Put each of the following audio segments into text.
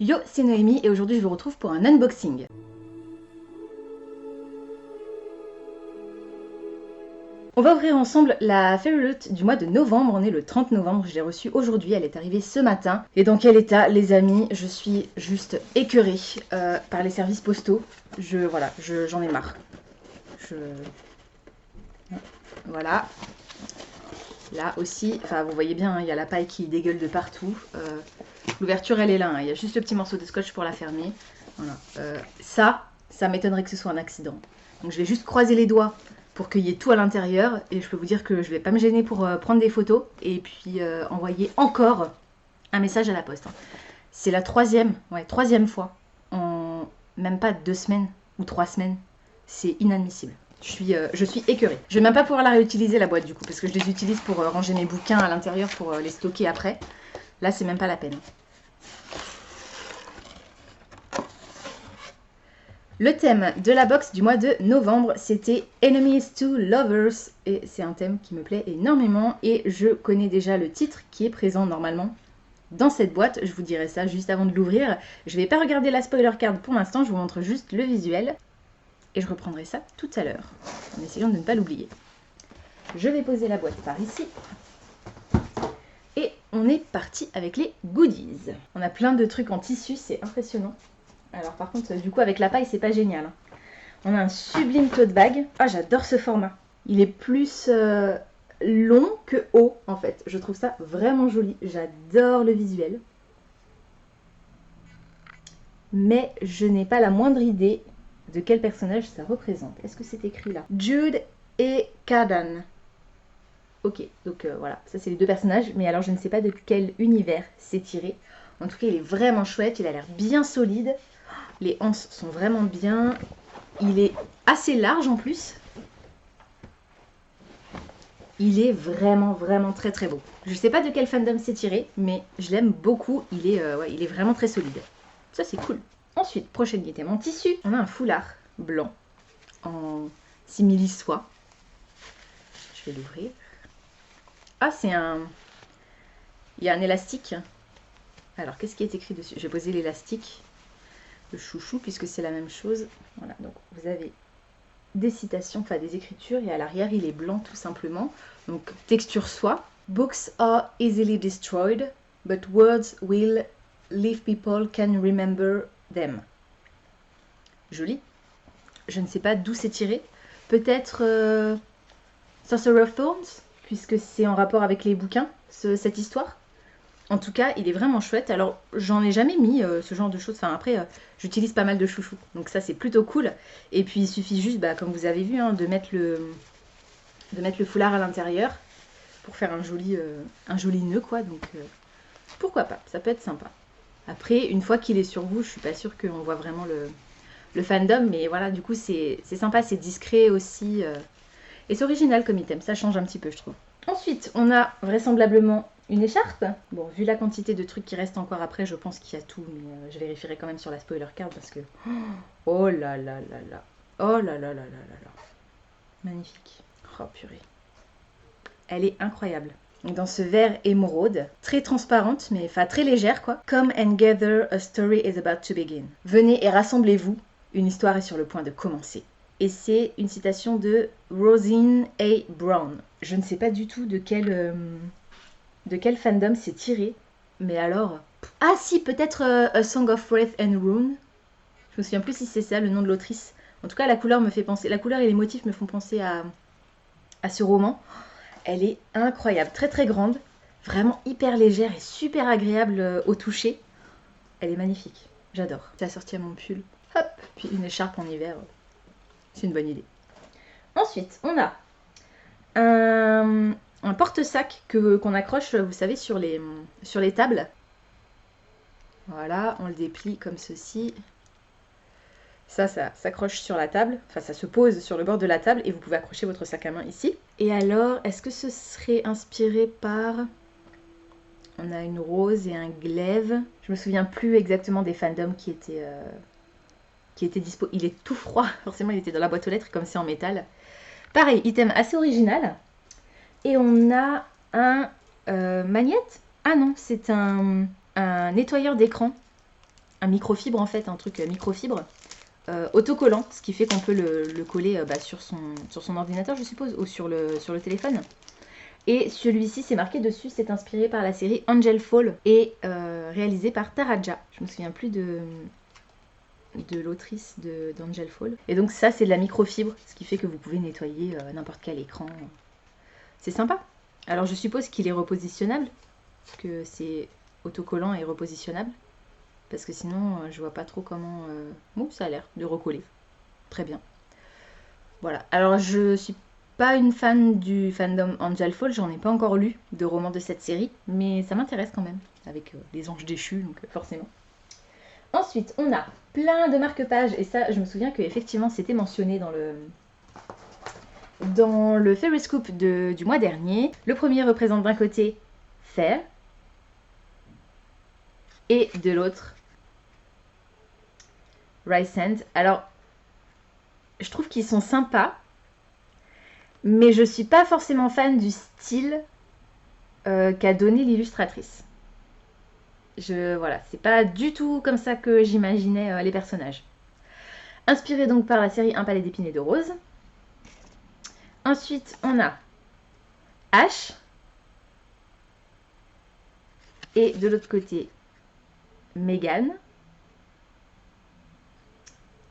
Yo, c'est Noémie et aujourd'hui je vous retrouve pour un unboxing. On va ouvrir ensemble la Fairy Loot du mois de novembre, on est le 30 novembre, je l'ai reçue aujourd'hui, elle est arrivée ce matin. Et dans quel état les amis, je suis juste écœurée par les services postaux, j'en ai marre. Voilà. Là aussi, enfin vous voyez bien, il y a la paille qui dégueule de partout. L'ouverture elle est là, il y a juste le petit morceau de scotch pour la fermer. Voilà. Ça m'étonnerait que ce soit un accident. Donc je vais juste croiser les doigts pour qu'il y ait tout à l'intérieur. Et je peux vous dire que je vais pas me gêner pour prendre des photos et puis envoyer encore un message à la poste. C'est la troisième fois en même pas 2 semaines ou 3 semaines. C'est inadmissible. Je suis écœurée. Je vais même pas pouvoir la réutiliser la boîte du coup, parce que je les utilise pour ranger mes bouquins à l'intérieur pour les stocker après. Là, c'est même pas la peine. Le thème de la box du mois de novembre, c'était Enemies to Lovers. Et c'est un thème qui me plaît énormément. Et je connais déjà le titre qui est présent normalement dans cette boîte. Je vous dirai ça juste avant de l'ouvrir. Je vais pas regarder la spoiler card pour l'instant, je vous montre juste le visuel. Et je reprendrai ça tout à l'heure, en essayant de ne pas l'oublier. Je vais poser la boîte par ici. Et on est parti avec les goodies. On a plein de trucs en tissu, c'est impressionnant. Alors par contre, du coup avec la paille, c'est pas génial. On a un sublime tote bag. Ah, j'adore ce format. Il est plus long que haut en fait. Je trouve ça vraiment joli. J'adore le visuel. Mais je n'ai pas la moindre idée de quel personnage ça représente. Est-ce que c'est écrit là? Jude et Cardan. Ok, donc voilà, ça c'est les deux personnages, mais alors je ne sais pas de quel univers c'est tiré. En tout cas, il est vraiment chouette, il a l'air bien solide. Les anses sont vraiment bien. Il est assez large en plus. Il est vraiment très très beau. Je ne sais pas de quel fandom c'est tiré, mais je l'aime beaucoup. Il est vraiment très solide. Ça c'est cool. Ensuite, prochaine item en tissu, on a un foulard blanc en simili soie. Je vais l'ouvrir. Ah, c'est un... Il y a un élastique. Alors, qu'est-ce qui est écrit dessus? Je vais poser l'élastique. Le chouchou, puisque c'est la même chose. Voilà, donc vous avez des citations, enfin des écritures, et à l'arrière, il est blanc tout simplement. Donc, texture soie. Books are easily destroyed, but words will leave people can remember them. Joli. Je ne sais pas d'où c'est tiré. Peut-être Sorcerer of Thorns, puisque c'est en rapport avec les bouquins, cette histoire. En tout cas, il est vraiment chouette. Alors, j'en ai jamais mis ce genre de choses. Enfin, après, j'utilise pas mal de chouchous. Donc ça, c'est plutôt cool. Et puis, il suffit juste, comme vous avez vu, hein, de mettre le foulard à l'intérieur pour faire un joli nœud, quoi. Donc, pourquoi pas? Ça peut être sympa. Après, une fois qu'il est sur vous, je suis pas sûre qu'on voit vraiment le fandom. Mais voilà, du coup, c'est sympa, c'est discret aussi. Et c'est original comme item. Ça change un petit peu, je trouve. Ensuite, on a vraisemblablement une écharpe. Bon, vu la quantité de trucs qui restent encore après, je pense qu'il y a tout, mais je vérifierai quand même sur la spoiler card parce que... Oh là là là là. Oh là là là là là là. Magnifique. Oh purée. Elle est incroyable. Donc dans ce vert émeraude, très transparente, mais enfin très légère quoi. Come and gather, a story is about to begin. Venez et rassemblez-vous, une histoire est sur le point de commencer. Et c'est une citation de Rosine A. Brown. Je ne sais pas du tout de quel fandom c'est tiré, mais alors... Ah si, peut-être A Song of Wrath and Ruin. Je me souviens plus si c'est ça, le nom de l'autrice. En tout cas, la couleur me fait penser... La couleur et les motifs me font penser à ce roman. Elle est incroyable, très très grande, vraiment hyper légère et super agréable au toucher. Elle est magnifique, j'adore. C'est assorti à mon pull. Hop, puis une écharpe en hiver. C'est une bonne idée. Ensuite, on a un porte-sac qu'on accroche, vous savez, sur les tables. Voilà, on le déplie comme ceci. Ça s'accroche sur la table, enfin ça se pose sur le bord de la table et vous pouvez accrocher votre sac à main ici. Et alors, est-ce que ce serait inspiré par... On a une rose et un glaive. Je me souviens plus exactement des fandoms qui étaient dispo. Il est tout froid, forcément il était dans la boîte aux lettres comme c'est en métal. Pareil, item assez original. Et on a un magnète. Ah non, c'est un nettoyeur d'écran. un microfibre en fait, un truc microfibre. Autocollant, ce qui fait qu'on peut le coller sur son ordinateur, je suppose, ou sur le téléphone. Et celui-ci, c'est marqué dessus, c'est inspiré par la série Angel Fall et réalisé par Taraja. Je me souviens plus de l'autrice d'Angel Fall. Et donc ça, c'est de la microfibre, ce qui fait que vous pouvez nettoyer n'importe quel écran. C'est sympa. Alors je suppose qu'il est repositionnable, que c'est autocollant et repositionnable. Parce que sinon, je vois pas trop comment... Bon, ça a l'air de recoller. Très bien. Voilà. Alors, je suis pas une fan du fandom Angel Fall. J'en ai pas encore lu de romans de cette série. Mais ça m'intéresse quand même. Avec les anges déchus, donc forcément. Ensuite, on a plein de marque-pages. Et ça, je me souviens qu'effectivement, c'était mentionné dans le Fairy Scoop du mois dernier. Le premier représente d'un côté Fair. Et de l'autre... Rysand. Alors, je trouve qu'ils sont sympas, mais je suis pas forcément fan du style qu'a donné l'illustratrice. Voilà, c'est pas du tout comme ça que j'imaginais les personnages. Inspiré donc par la série Un palais d'épines et de roses. Ensuite, on a Ash. Et de l'autre côté, Megan.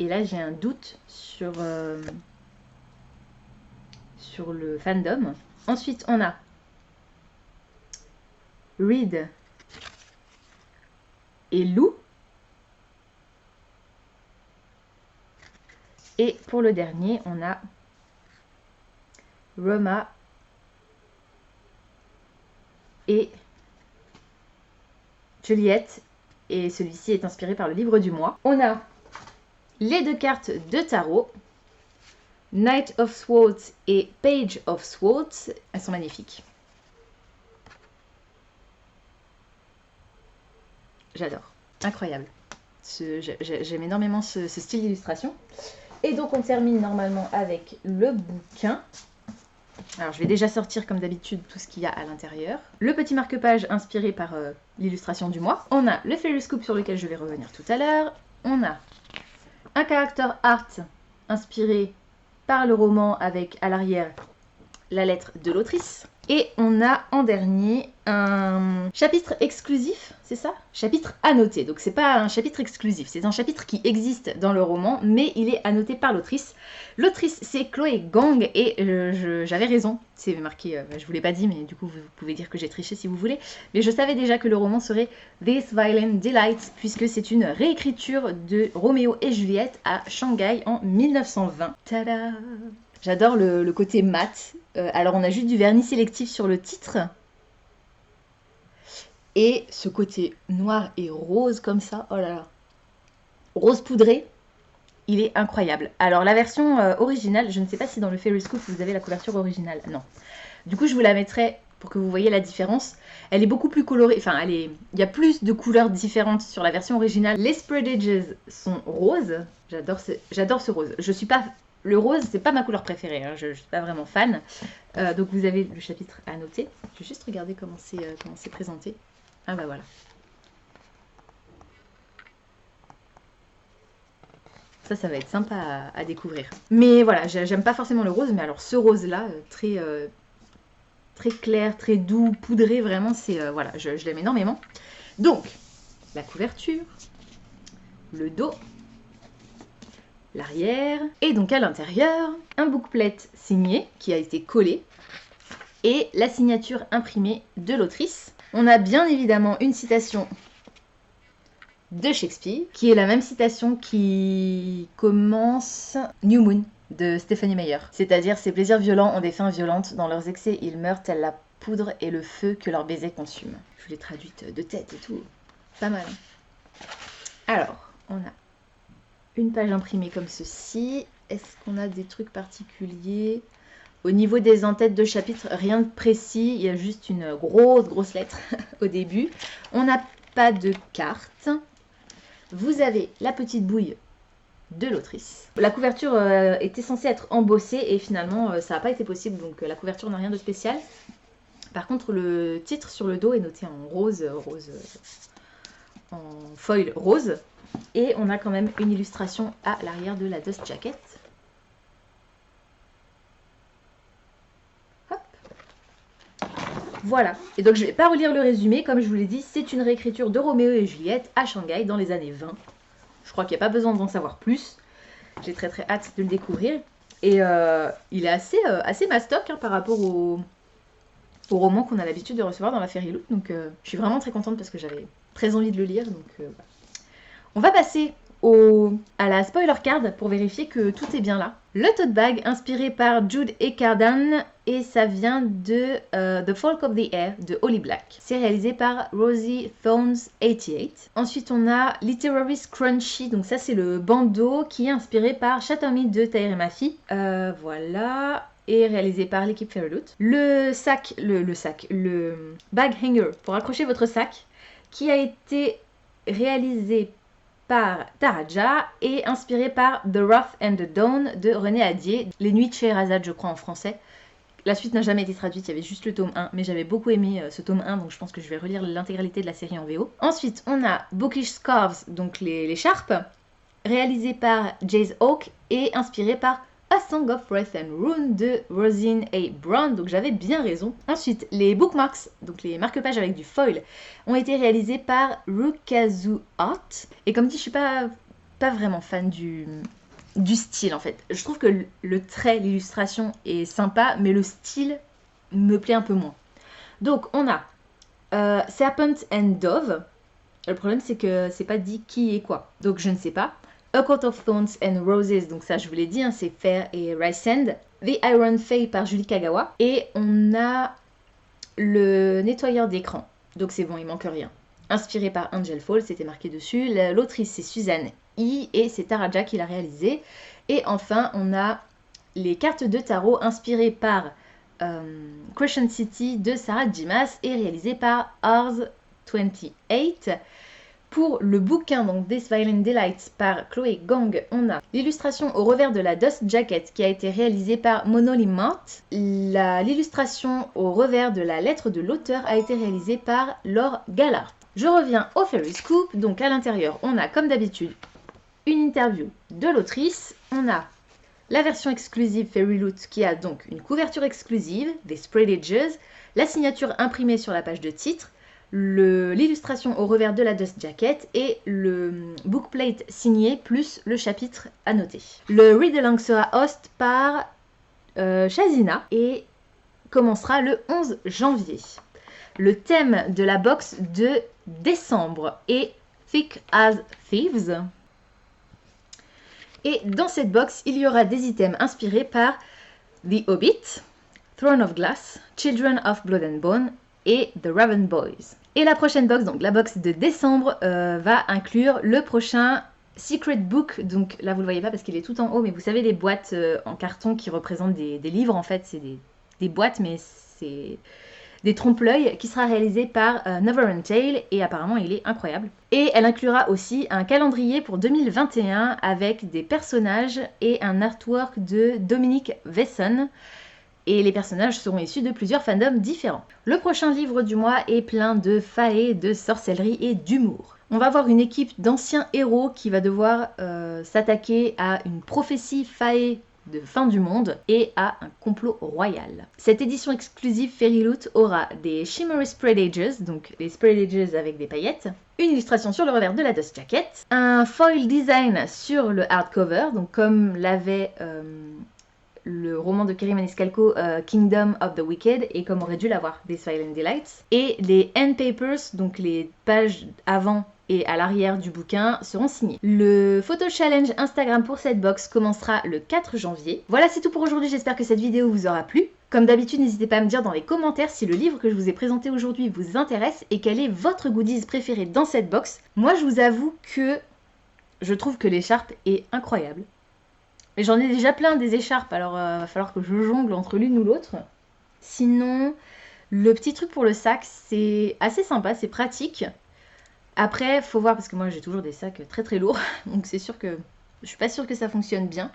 Et là, j'ai un doute sur le fandom. Ensuite, on a Reed et Lou. Et pour le dernier, on a Roma et Juliette. Et celui-ci est inspiré par le livre du mois. On a les deux cartes de tarot, Knight of Swords et Page of Swords. Elles sont magnifiques. J'adore. Incroyable. J'aime énormément ce style d'illustration. Et donc on termine normalement avec le bouquin. Alors je vais déjà sortir comme d'habitude tout ce qu'il y a à l'intérieur. Le petit marque-page inspiré par l'illustration du mois. On a le Fairy Scoop sur lequel je vais revenir tout à l'heure. On a un character art inspiré par le roman avec à l'arrière la lettre de l'autrice. Et on a en dernier un chapitre exclusif, c'est ça? Chapitre annoté. Donc c'est pas un chapitre exclusif, c'est un chapitre qui existe dans le roman, mais il est annoté par l'autrice. L'autrice c'est Chloé Gang et j'avais raison. C'est marqué, je vous l'ai pas dit, mais du coup vous pouvez dire que j'ai triché si vous voulez. Mais je savais déjà que le roman serait This Violin Delight, puisque c'est une réécriture de Roméo et Juliette à Shanghai en 1920. Tada! J'adore le côté mat. Alors on a juste du vernis sélectif sur le titre. Et ce côté noir et rose comme ça, oh là là. Rose poudré, il est incroyable. Alors la version originale, je ne sais pas si dans le Fairy Scoop vous avez la couverture originale. Non. Du coup je vous la mettrai pour que vous voyez la différence. Elle est beaucoup plus colorée, enfin il y a plus de couleurs différentes sur la version originale. Les spread edges sont roses. J'adore ce rose. Je suis pas... Le rose, c'est pas ma couleur préférée, hein. Je ne suis pas vraiment fan. Donc vous avez le chapitre à noter. Je vais juste regarder comment c'est présenté. Ah bah voilà. Ça va être sympa à découvrir. Mais voilà, j'aime pas forcément le rose, mais alors ce rose-là, très clair, très doux, poudré, vraiment, c'est voilà, je l'aime énormément. Donc, la couverture, le dos, l'arrière, et donc à l'intérieur, un booklet signé qui a été collé, et la signature imprimée de l'autrice. On a bien évidemment une citation de Shakespeare, qui est la même citation qui commence New Moon de Stephenie Meyer. C'est-à-dire, ces plaisirs violents ont des fins violentes, dans leurs excès ils meurent telle la poudre et le feu que leurs baisers consument. Je vous l'ai traduite de tête et tout, pas mal. Alors, on a une page imprimée comme ceci. Est-ce qu'on a des trucs particuliers? Au niveau des en-têtes de chapitre, rien de précis. Il y a juste une grosse lettre au début. On n'a pas de carte. Vous avez la petite bouille de l'autrice. La couverture était censée être embossée et finalement ça n'a pas été possible. Donc la couverture n'a rien de spécial. Par contre, le titre sur le dos est noté en rose en foil rose. Et on a quand même une illustration à l'arrière de la dust jacket. Hop. Voilà. Et donc je ne vais pas relire le résumé. Comme je vous l'ai dit, c'est une réécriture de Roméo et Juliette à Shanghai dans les années 20. Je crois qu'il n'y a pas besoin d'en savoir plus. J'ai très très hâte de le découvrir. Et il est assez mastoc par rapport au roman qu'on a l'habitude de recevoir dans la Fairyloot. Donc je suis vraiment très contente parce que j'avais très envie de le lire. Donc voilà. On va passer à la spoiler card pour vérifier que tout est bien là. Le tote bag inspiré par Jude et Cardan et ça vient de The Folk of the Air de Holly Black. C'est réalisé par Rosie Thorns 88. Ensuite on a Literary Scrunchy, donc ça c'est le bandeau qui est inspiré par Chattermy de Taher et Mafi. Voilà. Et réalisé par l'équipe Fairyloot. Le bag hanger pour accrocher votre sac qui a été réalisé par Taraja et inspiré par The Wrath and the Dawn de René Adier, Les Nuits de Scheherazade je crois en français. La suite n'a jamais été traduite, il y avait juste le tome 1, mais j'avais beaucoup aimé ce tome 1, donc je pense que je vais relire l'intégralité de la série en VO. Ensuite, on a Bookish Scarves, donc les charpes, réalisé par Jace Hawk et inspiré par A Song of Wrath and Ruin de Rosine A. Brown, donc j'avais bien raison. Ensuite, les bookmarks, donc les marque-pages avec du foil, ont été réalisés par Rukazu Art. Et comme dit, je suis pas vraiment fan du style en fait. Je trouve que le trait, l'illustration est sympa, mais le style me plaît un peu moins. Donc on a Serpent and Dove. Le problème c'est que c'est pas dit qui est quoi, donc je ne sais pas. A Court of Thorns and Roses, donc ça je vous l'ai dit, hein, c'est Fair et Rysand. The Iron Fae par Julie Kagawa. Et on a le nettoyeur d'écran, donc c'est bon, il manque rien. Inspiré par Angel Fall, c'était marqué dessus. L'autrice c'est Suzanne E. et c'est Taraja qui l'a réalisé. Et enfin on a les cartes de tarot inspirées par Crescent City de Sarah Dimas et réalisées par Ars28. Pour le bouquin, donc This Violin Delight par Chloé Gang, on a l'illustration au revers de la Dust Jacket qui a été réalisée par Monoli Mart. L'illustration au revers de la lettre de l'auteur a été réalisée par Laure Gallard. Je reviens au Fairy Scoop, donc à l'intérieur on a comme d'habitude une interview de l'autrice, on a la version exclusive Fairyloot qui a donc une couverture exclusive, des spreadages, la signature imprimée sur la page de titre, l'illustration au revers de la Dust Jacket et le bookplate signé plus le chapitre annoté. Le read along sera host par Shazina et commencera le 11 janvier. Le thème de la box de décembre est Thick as Thieves. Et dans cette box, il y aura des items inspirés par The Hobbit, Throne of Glass, Children of Blood and Bone et The Raven Boys. Et la prochaine box, donc la box de décembre, va inclure le prochain Secret Book. Donc là, vous ne le voyez pas parce qu'il est tout en haut, mais vous savez, les boîtes en carton qui représentent des livres, en fait, c'est des boîtes, mais c'est des trompe-l'œil qui sera réalisé par Neverend Tale et apparemment il est incroyable. Et elle inclura aussi un calendrier pour 2021 avec des personnages et un artwork de Dominique Wesson. Et les personnages seront issus de plusieurs fandoms différents. Le prochain livre du mois est plein de fae, de sorcellerie et d'humour. On va voir une équipe d'anciens héros qui va devoir s'attaquer à une prophétie fae de fin du monde et à un complot royal. Cette édition exclusive Fairyloot aura des Shimmery Spreadages, donc les Spreadages avec des paillettes, une illustration sur le revers de la Dust Jacket, un foil design sur le hardcover, donc comme l'avait le roman de Kerry Maniscalco Kingdom of the Wicked et comme aurait dû l'avoir des Silent Delights, et les end papers, donc les pages avant et à l'arrière du bouquin seront signés. Le photo challenge Instagram pour cette box commencera le 4 janvier. Voilà, c'est tout pour aujourd'hui, j'espère que cette vidéo vous aura plu. Comme d'habitude, n'hésitez pas à me dire dans les commentaires si le livre que je vous ai présenté aujourd'hui vous intéresse et quel est votre goodies préféré dans cette box. Moi, je vous avoue que je trouve que l'écharpe est incroyable. Mais j'en ai déjà plein des écharpes, alors va falloir que je jongle entre l'une ou l'autre. Sinon, le petit truc pour le sac, c'est assez sympa, c'est pratique. Après, faut voir parce que moi j'ai toujours des sacs très très lourds, donc c'est sûr que je suis pas sûre que ça fonctionne bien.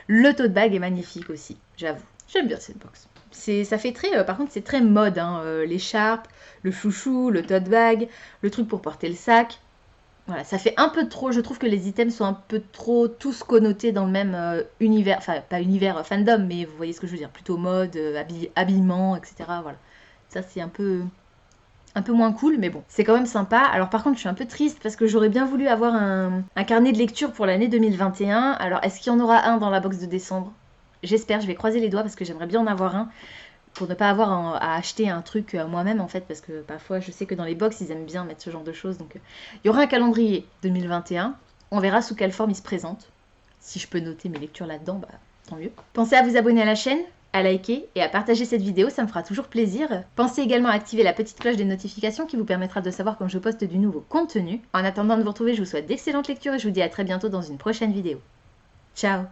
Le tote bag est magnifique aussi, j'avoue. J'aime bien cette box. Ça fait très, par contre c'est très mode, hein, l'écharpe, le chouchou, le tote bag, le truc pour porter le sac. Voilà, ça fait un peu trop, je trouve que les items sont un peu trop tous connotés dans le même univers, enfin pas univers fandom, mais vous voyez ce que je veux dire, plutôt mode, habillement, etc. Voilà, ça c'est un peu moins cool, mais bon, c'est quand même sympa. Alors par contre, je suis un peu triste parce que j'aurais bien voulu avoir un carnet de lecture pour l'année 2021. Alors est-ce qu'il y en aura un dans la box de décembre? J'espère, je vais croiser les doigts parce que j'aimerais bien en avoir un pour ne pas avoir à acheter un truc moi-même en fait, parce que parfois je sais que dans les box ils aiment bien mettre ce genre de choses. Donc il y aura un calendrier 2021, on verra sous quelle forme il se présente. Si je peux noter mes lectures là-dedans, bah tant mieux. Pensez à vous abonner à la chaîne, à liker et à partager cette vidéo, ça me fera toujours plaisir. Pensez également à activer la petite cloche des notifications qui vous permettra de savoir quand je poste du nouveau contenu. En attendant de vous retrouver, je vous souhaite d'excellentes lectures et je vous dis à très bientôt dans une prochaine vidéo. Ciao!